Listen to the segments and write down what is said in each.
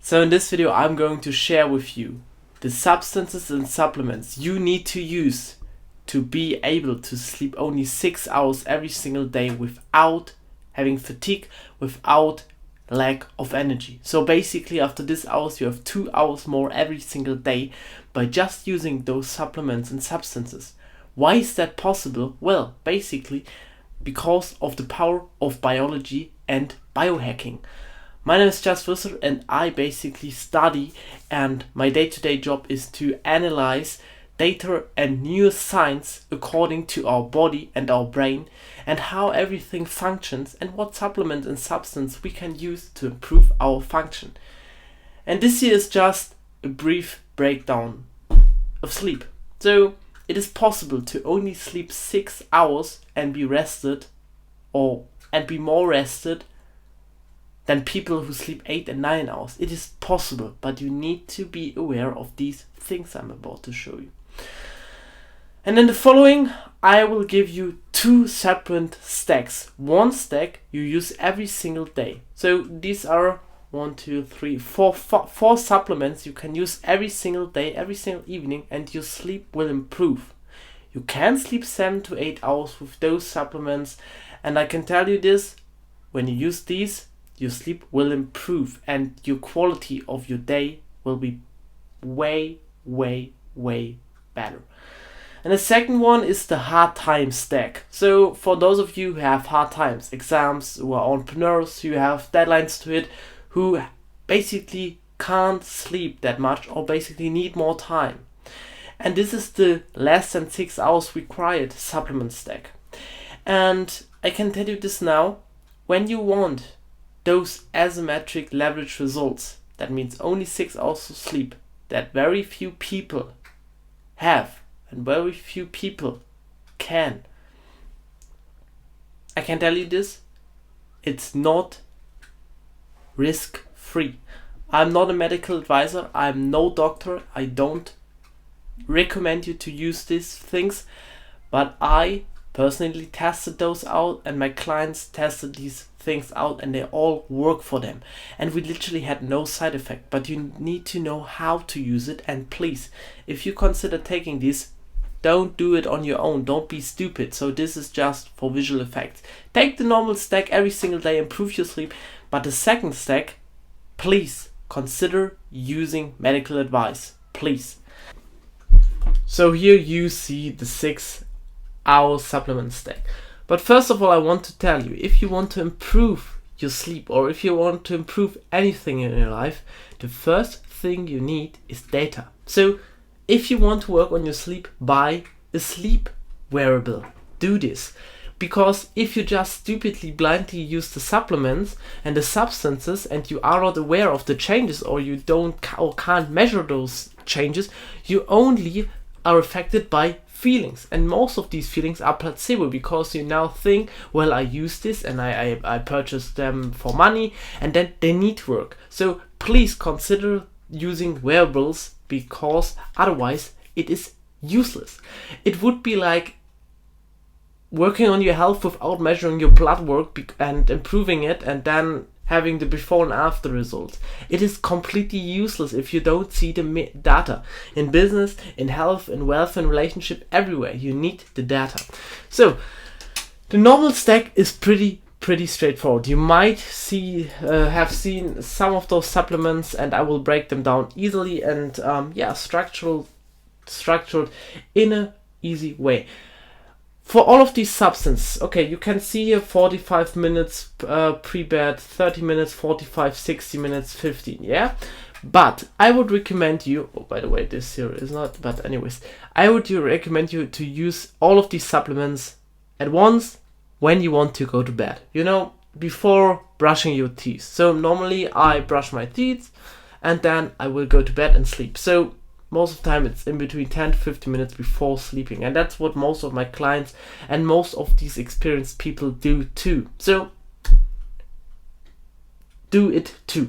So in this video I'm going to share with you the substances and supplements you need to use to be able to sleep only 6 hours every single day without having fatigue, without lack of energy. So basically after this hours you have 2 hours more every single day by just using those supplements and substances. Why is that possible? Well, basically because of the power of biology and biohacking. My name is Just Visser and I basically study, and my day-to-day job is to analyze data and neuroscience according to our body and our brain and how everything functions and what supplements and substance we can use to improve our function. And this here is just a brief breakdown of sleep. So it is possible to only sleep 6 hours and be rested and be more rested than people who sleep 8 and 9 hours. It is possible, but you need to be aware of these things I'm about to show you. And in the following, I will give you 2 separate stacks. One stack you use every single day. So these are 4 supplements you can use every single day, every single evening, and your sleep will improve. You can sleep 7 to 8 hours with those supplements, and I can tell you this, when you use these, your sleep will improve and your quality of your day will be way better. And the second one is the hard time stack. So for those of you who have hard times, exams, who are entrepreneurs, who have deadlines to hit, who basically can't sleep that much or basically need more time. And this is the less than 6 hours required supplement stack. And I can tell you this now, when you want those asymmetric leverage results, that means only 6 hours of sleep, that very few people have and very few people can. I can tell you this, it's not risk free. I'm not a medical advisor, I'm no doctor, I don't recommend you to use these things, but I personally tested those out and my clients tested these things out and they all work for them, and we literally had no side effect. But you need to know how to use it, and please, if you consider taking these, don't do it on your own, don't be stupid. So this is just for visual effects. Take the normal stack every single day, improve your sleep, but the second stack, please consider using medical advice, please. So here you see the 6 hour supplement stack. But first of all, I want to tell you, if you want to improve your sleep or if you want to improve anything in your life, the first thing you need is data. So if you want to work on your sleep, buy a sleep wearable. Do this. Because if you just stupidly blindly use the supplements and the substances and you are not aware of the changes, or you can't measure those changes, you only are affected by feelings, and most of these feelings are placebo, because you now think, well, I use this and I purchased them for money and then they need to work. So please consider using wearables, because otherwise it is useless. It would be like working on your health without measuring your blood work and improving it and then having the before and after results. It is completely useless if you don't see the data. In business, in health, in wealth, in relationship, everywhere you need the data. So the normal stack is pretty straightforward. You might have seen some of those supplements, and I will break them down easily and structured in a easy way. For all of these substances, okay, you can see here 45 minutes pre-bed, 30 minutes, 45, 60 minutes, 15, yeah? But I would recommend you, oh, by the way, this here is not, but anyways, I would recommend you to use all of these supplements at once when you want to go to bed, before brushing your teeth. So normally I brush my teeth and then I will go to bed and sleep. So most of the time it's in between 10 to 15 minutes before sleeping, and that's what most of my clients and most of these experienced people do too. So do it too.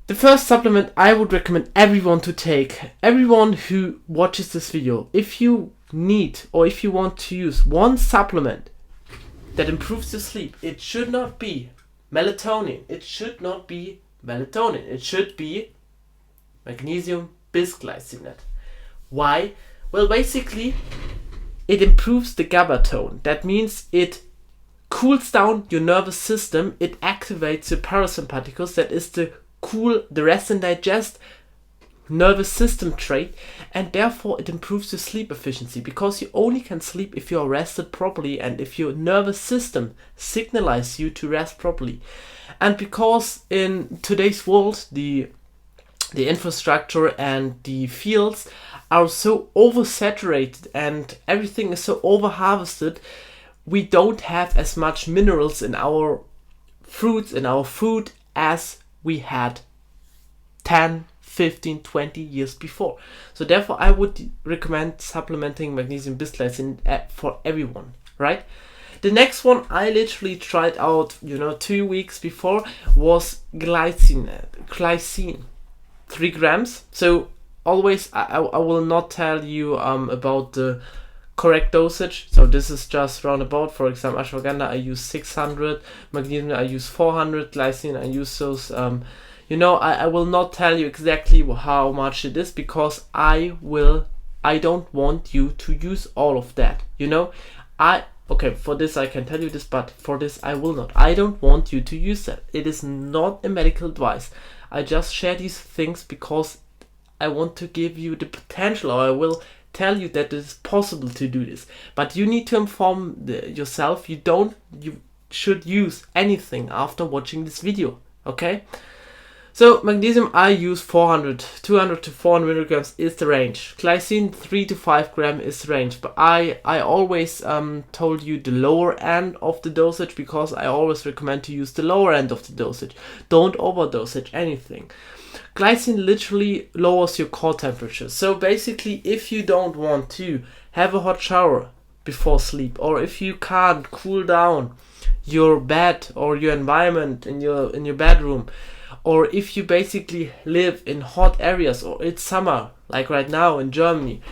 The first supplement I would recommend everyone to take, everyone who watches this video, if you need or if you want to use one supplement that improves your sleep, it should not be melatonin, it should not be melatonin. It should be magnesium bisglycinate. Why? Well, basically, it improves the GABA tone. That means it cools down your nervous system. It activates your parasympathicus, that is the rest and digest nervous system trait, and therefore it improves your sleep efficiency, because you only can sleep if you are rested properly and if your nervous system signalizes you to rest properly. And because in today's world the infrastructure and the fields are so oversaturated and everything is so overharvested, we don't have as much minerals in our fruits, in our food, as we had 10, 15, 20 years before. So therefore I would recommend supplementing magnesium bisglycinate for everyone, right? The next one I literally tried out, 2 weeks before, was glycine, 3 grams. So always, I will not tell you about the correct dosage. So this is just roundabout. For example, ashwagandha I use 600, magnesium I use 400, glycine I use those. I will not tell you exactly how much it is, because I don't want you to use all of that. Okay, for this I can tell you this, but for this I will not. I don't want you to use that. It is not a medical advice. I just share these things because I want to give you the potential, or I will tell you that it is possible to do this. But you need to inform yourself. You should use anything after watching this video, okay? So magnesium I use 200 to 400 milligrams is the range. Glycine 3 to 5 gram is the range. But I always told you the lower end of the dosage, because I always recommend to use the lower end of the dosage. Don't overdosage anything. Glycine literally lowers your core temperature. So basically, if you don't want to have a hot shower before sleep, or if you can't cool down your bed or your environment in your bedroom, or if you basically live in hot areas or it's summer, like right now in Germany,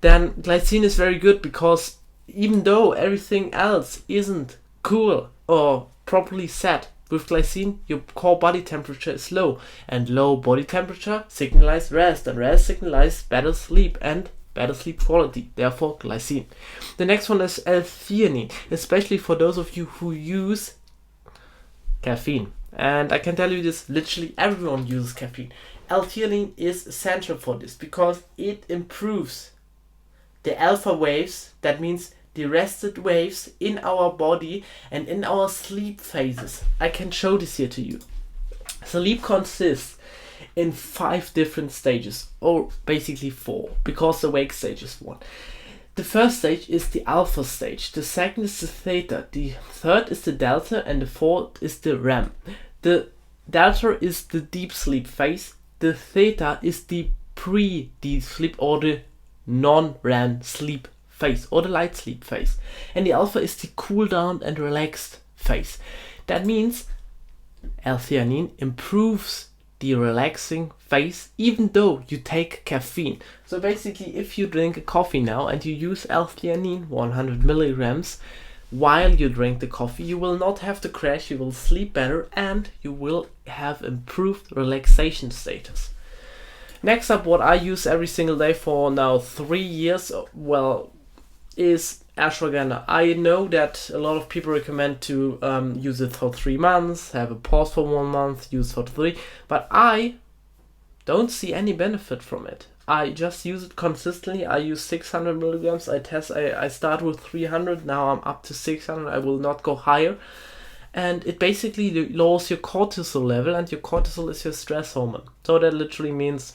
then glycine is very good, because even though everything else isn't cool or properly set, with glycine your core body temperature is low, and low body temperature signalizes rest, and rest signalizes better sleep and better sleep quality, therefore glycine. The next one is L-theanine, especially for those of you who use caffeine. And I can tell you this, literally everyone uses caffeine. L-theanine is essential for this, because it improves the alpha waves, that means the rested waves in our body and in our sleep phases. I can show this here to you. Sleep consists in 5 different stages, or basically 4, because the wake stage is 1. The first stage is the alpha stage, the second is the theta, the third is the delta, and the fourth is the REM. The delta is the deep sleep phase, the theta is the pre-deep sleep or the non-REM sleep phase or the light sleep phase, and the alpha is the cool down and relaxed phase. That means L-theanine improves the relaxing phase even though you take caffeine. So basically, if you drink a coffee now and you use L-theanine 100 milligrams while you drink the coffee, you will not have to crash, you will sleep better, and you will have improved relaxation status. Next up, what I use every single day for now 3 years, is ashwagandha. I know that a lot of people recommend to use it for 3 months, have a pause for 1 month, use for 3, but I don't see any benefit from it. I just use it consistently. I use 600 milligrams. I start with 300, now I'm up to 600. I will not go higher. And it basically lowers your cortisol level, and your cortisol is your stress hormone. So that literally means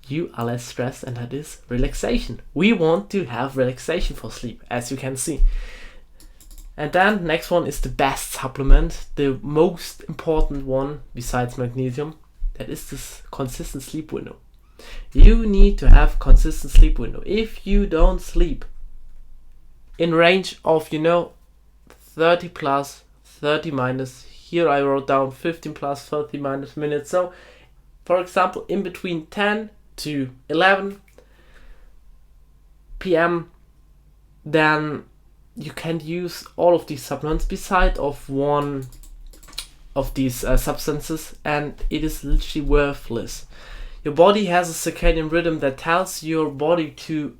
you are less stressed, and that is relaxation. We want to have relaxation for sleep, as you can see. And then next one is the best supplement, the most important one besides magnesium. That is this consistent sleep window. You need to have consistent sleep window. If you don't sleep in range of 30 plus, 30 minus, here I wrote down 15 plus, 30 minus minutes. So for example, in between 10 to 11 p.m. then you can use all of these supplements beside of one of these substances, and it is literally worthless. Your body has a circadian rhythm that tells your body to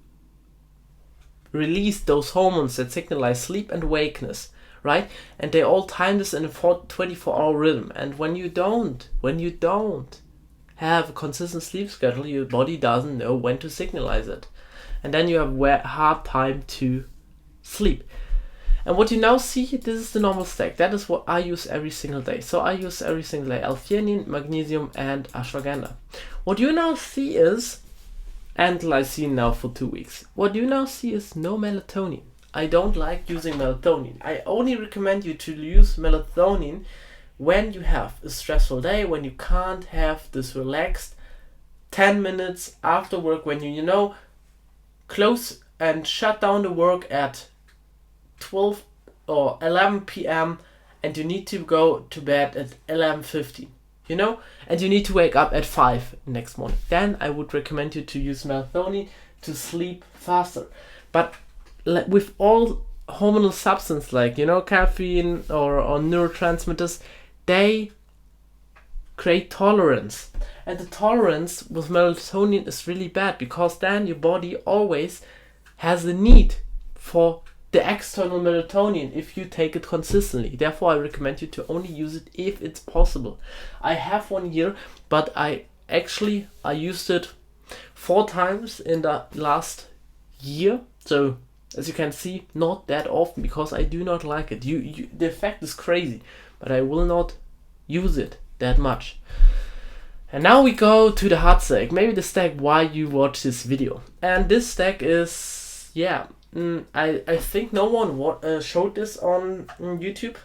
release those hormones that signalize sleep and awakeness, right? And they all time this in a 24-hour rhythm. And when you don't have a consistent sleep schedule, your body doesn't know when to signalize it, and then you have a hard time to sleep. And what you now see, this is the normal stack. That is what I use every single day. So I use every single day L-theanine, magnesium, and ashwagandha. What you now see is, and lysine now for 2 weeks. What you now see is no melatonin. I don't like using melatonin. I only recommend you to use melatonin when you have a stressful day, when you can't have this relaxed 10 minutes after work, when you close and shut down the work at 12 or 11 p.m. and you need to go to bed at 11:15, and you need to wake up at 5 next morning. Then I would recommend you to use melatonin to sleep faster. But with all hormonal substances like caffeine or neurotransmitters, they create tolerance. And the tolerance with melatonin is really bad, because then your body always has the need for the external melatonin if you take it consistently. Therefore, I recommend you to only use it if it's possible. I have one here, but I used it 4 times in the last year. So as you can see, not that often, because I do not like it. The effect is crazy, but I will not use it that much. And now we go to the hard stack, maybe the stack why you watch this video. And this stack is, I think no one showed this on YouTube,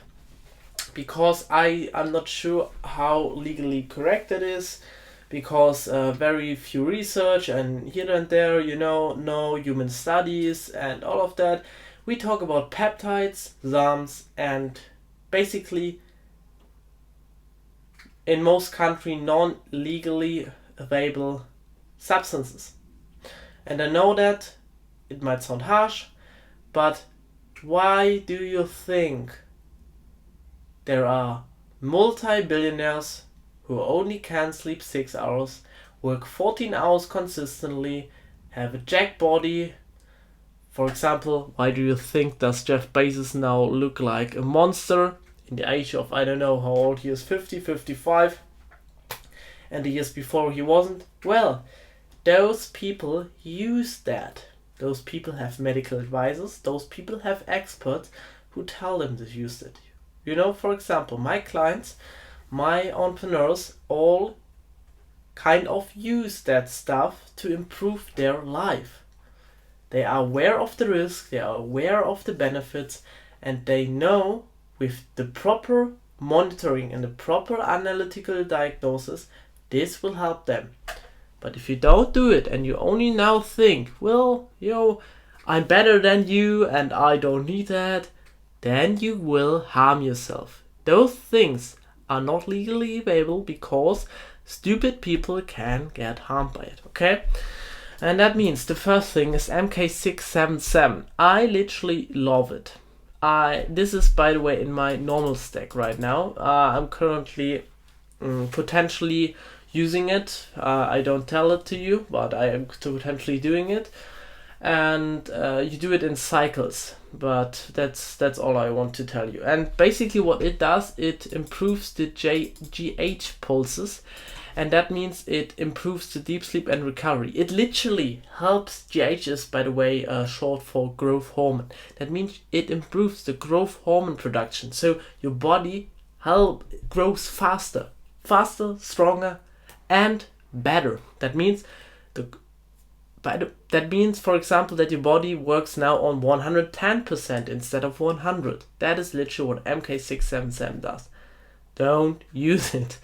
because I'm not sure how legally correct it is, because very few research and here and there, no human studies and all of that. We talk about peptides, SARMs, and basically in most countries non-legally available substances. And I know that it might sound harsh, but why do you think there are multi-billionaires who only can sleep 6 hours, work 14 hours consistently, have a jacked body? For example, why do you think does Jeff Bezos now look like a monster in the age of, I don't know how old he is, 50, 55, and the years before he wasn't? Well, those people use that. Those people have medical advisors, those people have experts who tell them to use it. For example, my clients, my entrepreneurs, all kind of use that stuff to improve their life. They are aware of the risk, they are aware of the benefits, and they know with the proper monitoring and the proper analytical diagnosis, this will help them. But if you don't do it and you only now think, well, I'm better than you and I don't need that, then you will harm yourself. Those things are not legally available because stupid people can get harmed by it, okay? And that means the first thing is MK677. I literally love it. This is, by the way, in my normal stack right now. I'm currently potentially using it. I don't tell it to you, but I am potentially doing it. And you do it in cycles, but that's all I want to tell you. And basically what it does, it improves the GH pulses, and that means it improves the deep sleep and recovery. It literally helps. GH is, by the way, short for growth hormone. That means it improves the growth hormone production, so your body grows faster, stronger, and better. That means for example, that your body works now on 110% instead of 100. That is literally what MK677 does. Don't use it.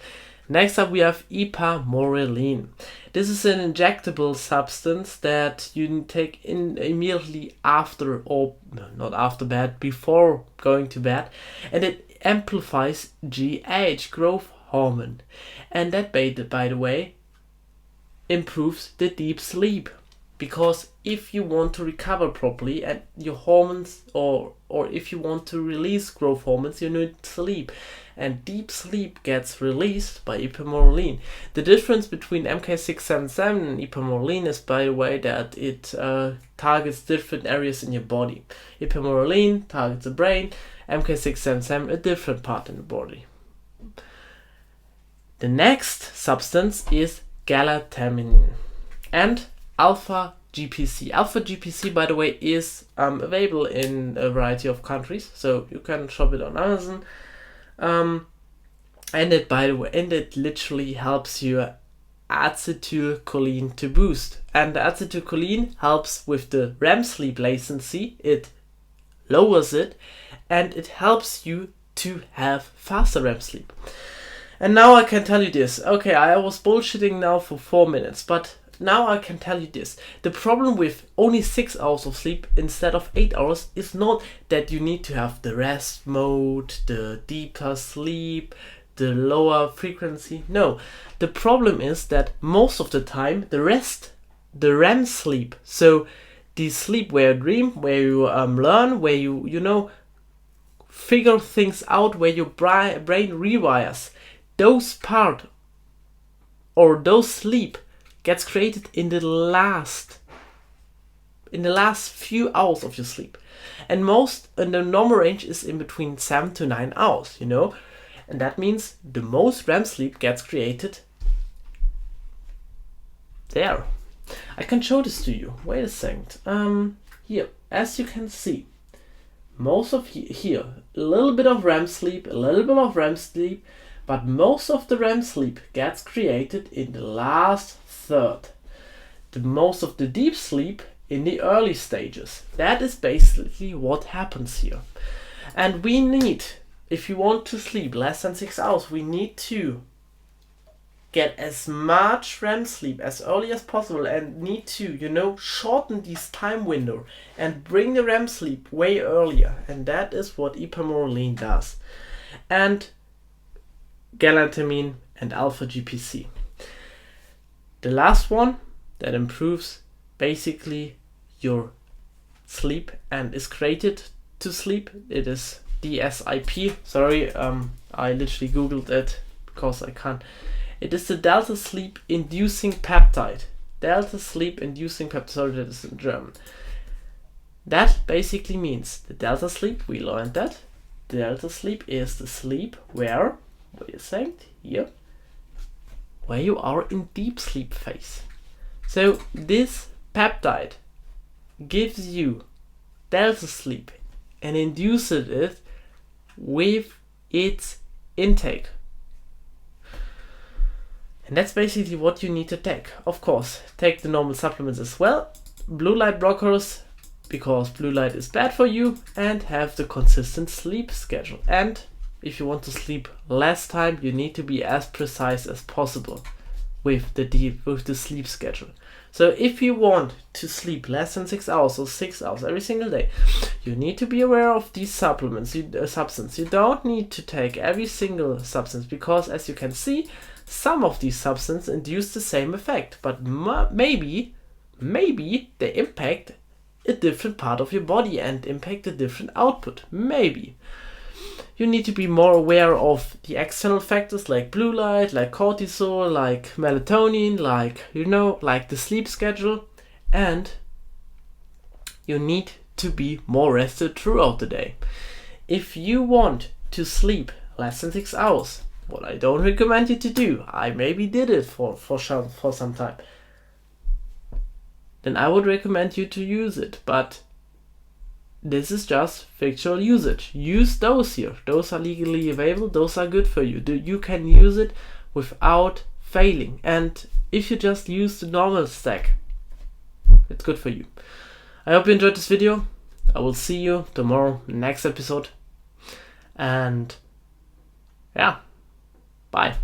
Next up we have ipamorelin. This is an injectable substance that you take in immediately after, or not after bed, before going to bed, and it amplifies GH, growth hormone, and that, by the way, improves the deep sleep. Because if you want to recover properly and your hormones, or if you want to release growth hormones, you need sleep. and deep sleep gets released by ipamorelin. The difference between MK677 and ipamorelin is, by the way, that it targets different areas in your body. Ipamorelin targets the brain, MK677 a different part in the body. The next substance is galantamine and alpha GPC. Alpha GPC, by the way, is available in a variety of countries, so you can shop it on Amazon. And it literally helps your acetylcholine to boost. And the acetylcholine helps with the REM sleep latency. It lowers it, and it helps you to have faster REM sleep. And now I can tell you this. Okay, I was bullshitting now for 4 minutes, but now I can tell you this. The problem with only 6 hours of sleep instead of 8 hours is not that you need to have the rest mode, the deeper sleep, the lower frequency. No, the problem is that most of the time the REM sleep, so the sleep where you dream, where you learn, where you figure things out, where your brain rewires, those sleep gets created in the last few hours of your sleep, and the normal range is in between 7 to 9 hours, and that means the most REM sleep gets created there. I can show this to you. Wait a second. Here, as you can see, most of here, a little bit of REM sleep, but most of the REM sleep gets created in the last third. The most of the deep sleep in the early stages. That is basically what happens here. And we need, if you want to sleep less than 6 hours, we need to get as much REM sleep as early as possible, and need to, shorten this time window and bring the REM sleep way earlier. And that is what ipamorelin does. And galantamine and alpha GPC. The last one that improves basically your sleep and is created to sleep, it is DSIP. Sorry, I literally googled it because I can't. It is the delta sleep inducing peptide. Delta sleep inducing peptide. Sorry, that is in German. That basically means the delta sleep, we learned that. The delta sleep is the sleep where, wait a second, here, where you are in deep sleep phase. So this peptide gives you delta sleep and induces it with its intake. And that's basically what you need to take. Of course, take the normal supplements as well, blue light blockers, because blue light is bad for you, and have the consistent sleep schedule. And if you want to sleep less time, you need to be as precise as possible with the sleep schedule. So if you want to sleep less than 6 hours or 6 hours every single day, you need to be aware of these substance. You don't need to take every single substance, because as you can see, some of these substances induce the same effect, but maybe they impact a different part of your body and impact a different output. Maybe. You need to be more aware of the external factors like blue light, like cortisol, like melatonin, like the sleep schedule, and you need to be more rested throughout the day. If you want to sleep less than 6 hours, what I don't recommend you to do, I maybe did it for some time, then I would recommend you to use it, but this is just fictional usage. Use those here. Those are legally available. Those are good for you. You can use it without failing. And if you just use the normal stack, it's good for you. I hope you enjoyed this video. I will see you tomorrow, next episode. And yeah, bye.